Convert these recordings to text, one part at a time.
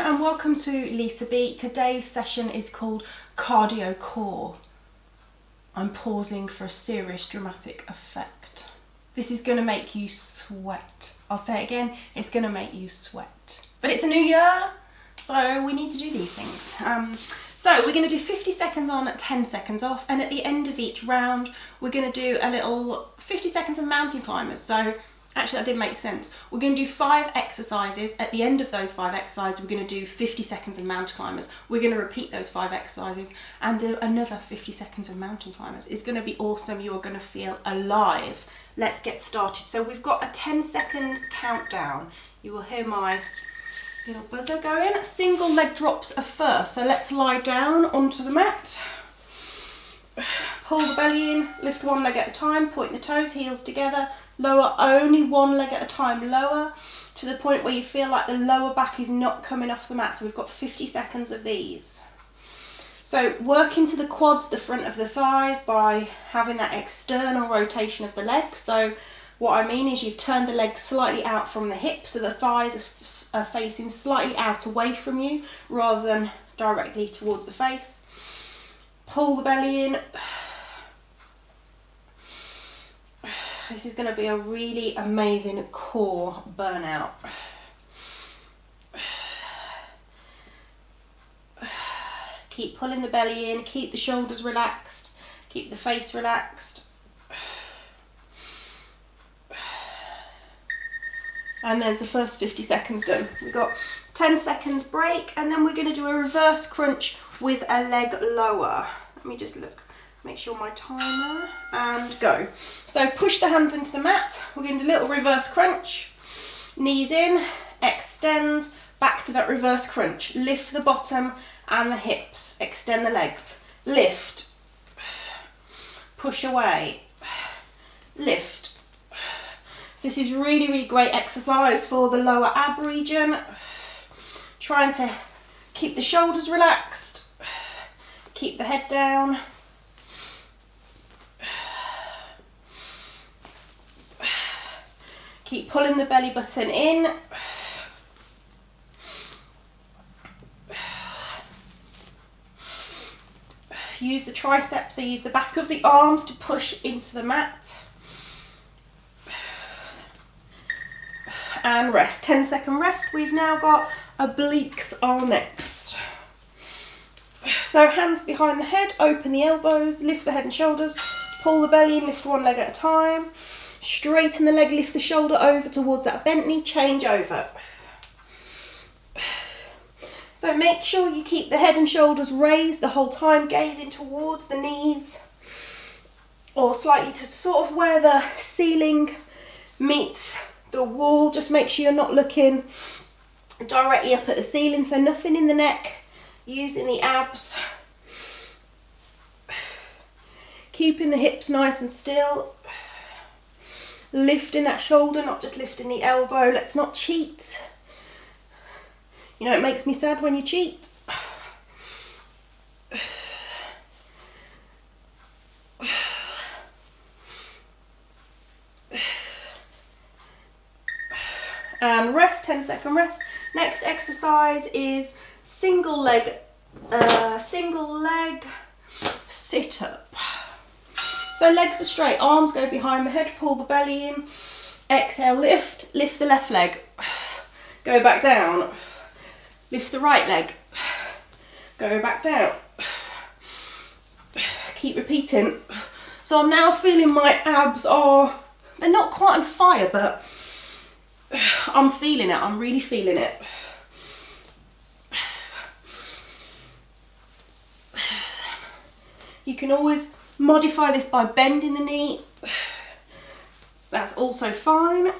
and welcome to Lisa B. Today's session is called Cardio Core. I'm pausing for a serious dramatic effect. This is going to make you sweat. I'll say it again, it's going to make you sweat. But it's a new year, so we need to do these things. So we're going to do 50 seconds on, 10 seconds off, and at the end of each round we're going to do a little 50 seconds of mountain climbers. So actually that did make sense. We're going to do 5 exercises. At the end of those 5 exercises we're going to do 50 seconds of mountain climbers. We're going to repeat those 5 exercises and do another 50 seconds of mountain climbers. It's going to be awesome. You're going to feel alive. Let's get started. So we've got a 10-second countdown. You will hear my little buzzer going. Single leg drops are first. So let's lie down onto the mat. Pull the belly in, lift one leg at a time, point the toes, heels together, lower only one leg at a time, lower to the point where you feel like the lower back is not coming off the mat. So we've got 50 seconds of these. So work into the quads, the front of the thighs, by having that external rotation of the legs. So what I mean is you've turned the legs slightly out from the hips, so the thighs are facing slightly out away from you rather than directly towards the face. Pull the belly in. This is going to be a really amazing core burnout. Keep pulling the belly in, keep the shoulders relaxed, keep the face relaxed. And there's the first 50 seconds done. We've got 10 seconds break, and then we're going to do a reverse crunch with a leg lower. Let me just look, make sure my timer, and go. So push the hands into the mat. We're going to do a little reverse crunch. Knees in, extend, back to that reverse crunch. Lift the bottom and the hips, extend the legs. Lift, push away, lift. So this is really, really great exercise for the lower ab region. Trying to keep the shoulders relaxed, keep the head down. Keep pulling the belly button in. Use the triceps, so use the back of the arms to push into the mat. And rest, 10-second rest. We've now got obliques are next. So hands behind the head, open the elbows, lift the head and shoulders, pull the belly in, lift one leg at a time. Straighten the leg, lift the shoulder over towards that bent knee, change over. So make sure you keep the head and shoulders raised the whole time, gazing towards the knees, or slightly to sort of where the ceiling meets the wall. Just make sure you're not looking directly up at the ceiling, so nothing in the neck, using the abs. Keeping the hips nice and still. Lifting that shoulder, not just lifting the elbow. Let's not cheat. You know, it makes me sad when you cheat. And rest, 10-second rest. Next exercise is single leg sit up. So legs are straight, arms go behind the head, pull the belly in. Exhale, lift the left leg. Go back down. Lift the right leg, go back down. Keep repeating. So I'm now feeling my abs they're not quite on fire, but I'm feeling it, I'm really feeling it. You can always modify this by bending the knee. That's also fine.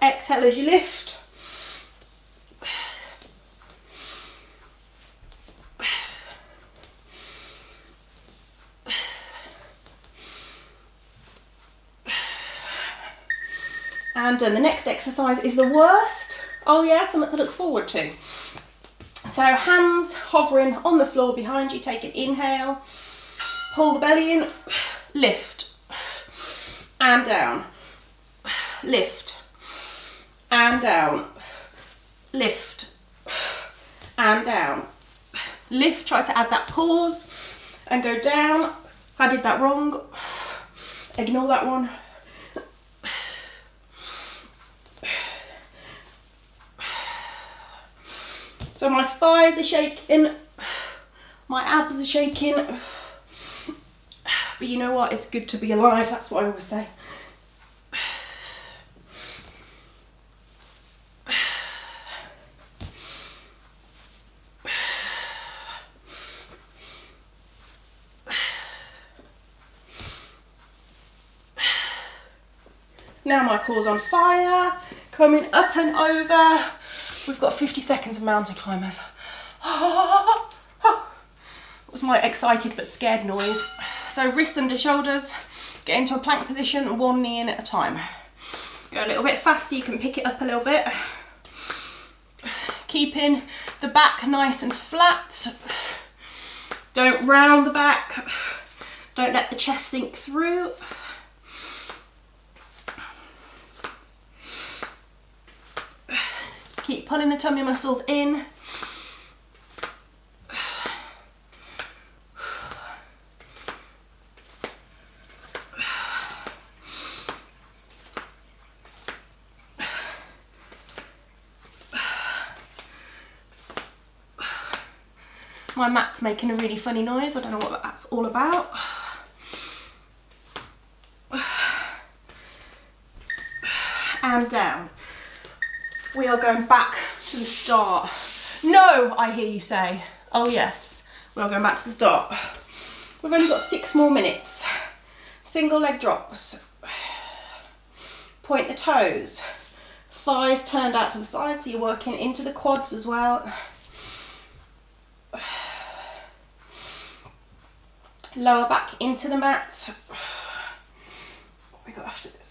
Exhale as you lift. And done. The next exercise is the worst. Oh yeah, something to look forward to. So hands hovering on the floor behind you, take an inhale, pull the belly in, lift, and down, lift, and down, lift, and down. Lift, try to add that pause, and go down. I did that wrong. Ignore that one. So my thighs are shaking, my abs are shaking, but you know what, it's good to be alive, that's what I always say. Now my core's on fire, coming up and over. We've got 50 seconds of mountain climbers. That was my excited but scared noise. So wrists under shoulders, get into a plank position, one knee in at a time. Go a little bit faster, you can pick it up a little bit. Keeping the back nice and flat. Don't round the back. Don't let the chest sink through. Keep pulling the tummy muscles in. My mat's making a really funny noise. I don't know what that's all about. And down. We are going back to the start. No, I hear you say. Oh yes, we are going back to the start. We've only got 6 more minutes. Single leg drops. Point the toes. Thighs turned out to the side, so you're working into the quads as well. Lower back into the mat. What have we got after this?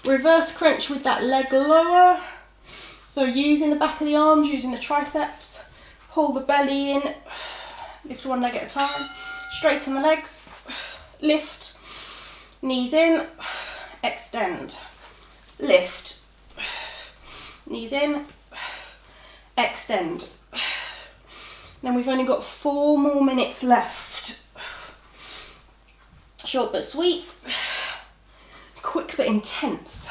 Reverse crunch with that leg lower. So using the back of the arms, using the triceps, pull the belly in, lift one leg at a time, straighten the legs, lift, knees in, extend, lift, knees in, extend. Then we've only got 4 more minutes left. Short but sweet. Quick but intense.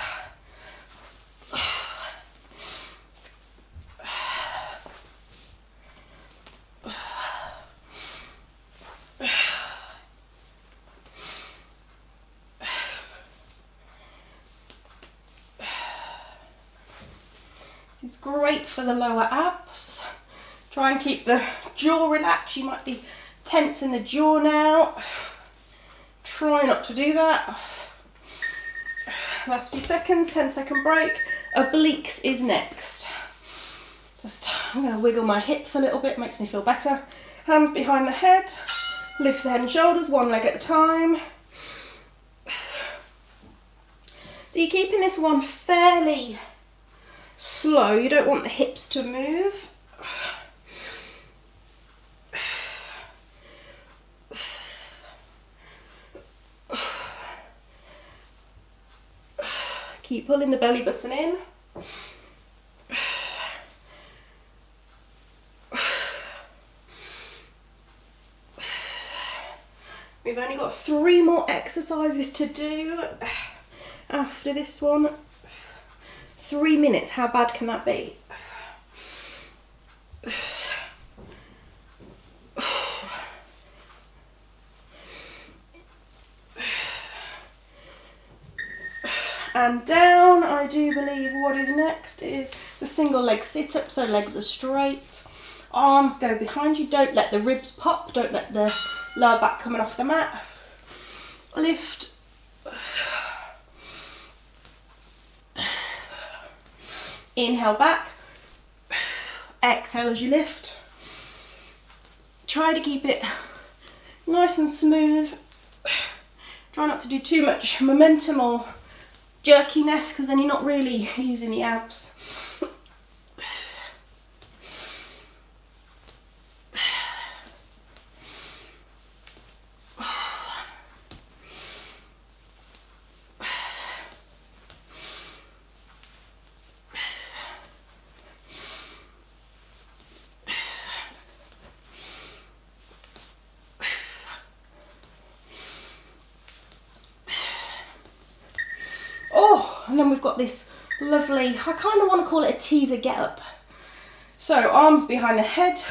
It's great for the lower abs. Try and keep the jaw relaxed. You might be tense in the jaw now. Try not to do that. Last few seconds, 10-second break. Obliques is next. I'm going to wiggle my hips a little bit, makes me feel better. Hands behind the head, lift the head and shoulders, one leg at a time. So you're keeping this one fairly slow, you don't want the hips to move. Keep pulling the belly button in. We've only got 3 more exercises to do after this one. 3 minutes, how bad can that be? And down. I do believe what is next is the single leg sit up, so legs are straight, arms go behind you, don't let the ribs pop, don't let the lower back coming off the mat. Lift, Inhale back, exhale as you lift. Try to keep it nice and smooth. Try not to do too much momentum or jerkiness, because then you're not really using the abs. And then we've got this lovely, I kind of want to call it a teaser get up. So arms behind the head,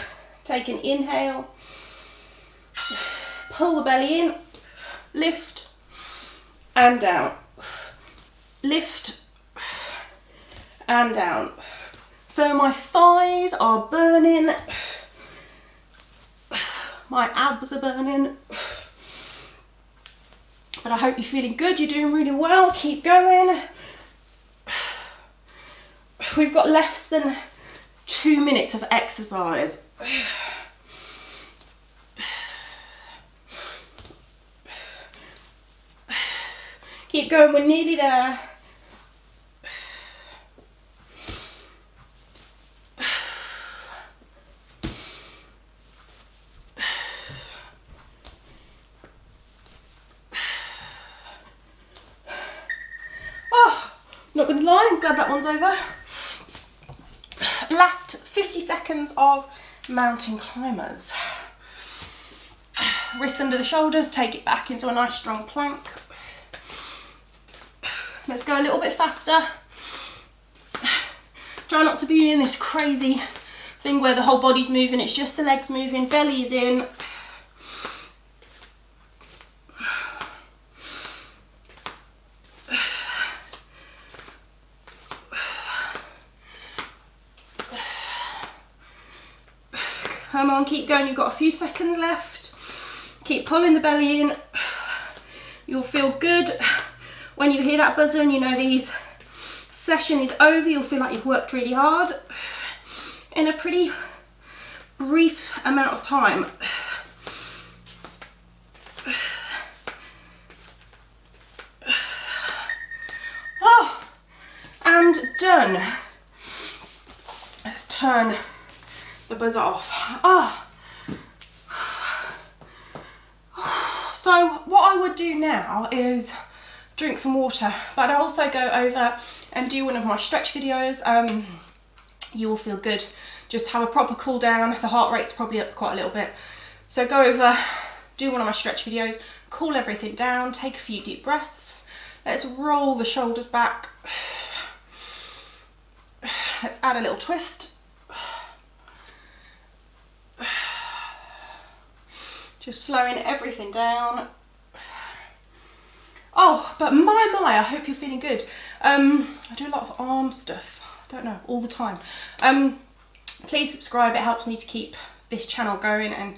take an inhale, pull the belly in, lift and down, lift and down. So my thighs are burning, my abs are burning, but I hope you're feeling good, you're doing really well, keep going. We've got less than 2 minutes of exercise. Keep going, we're nearly there. Oh, not gonna lie, I'm glad that one's over. Last 50 seconds of mountain climbers. Wrists under the shoulders, take it back into a nice strong plank. Let's go a little bit faster. Try not to be in this crazy thing where the whole body's moving, it's just the legs moving, belly is in. Come on, keep going, you've got a few seconds left. Keep pulling the belly in. You'll feel good when you hear that buzzer and you know this session is over. You'll feel like you've worked really hard in a pretty brief amount of time. Oh, and done. Let's turn the buzzer off. So what I would do now is drink some water, but I'd also go over and do one of my stretch videos. You will feel good. Just have a proper cool down. The heart rate's probably up quite a little bit. So go over, do one of my stretch videos, cool everything down, take a few deep breaths. Let's roll the shoulders back. Let's add a little twist. Just slowing everything down. Oh, but my, I hope you're feeling good. I do a lot of arm stuff. I don't know, all the time. Please subscribe, it helps me to keep this channel going and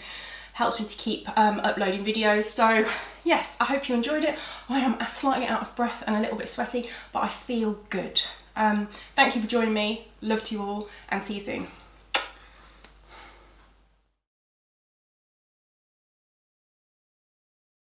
helps me to keep uploading videos. So yes, I hope you enjoyed it. I am slightly out of breath and a little bit sweaty, but I feel good. Thank you for joining me. Love to you all and see you soon.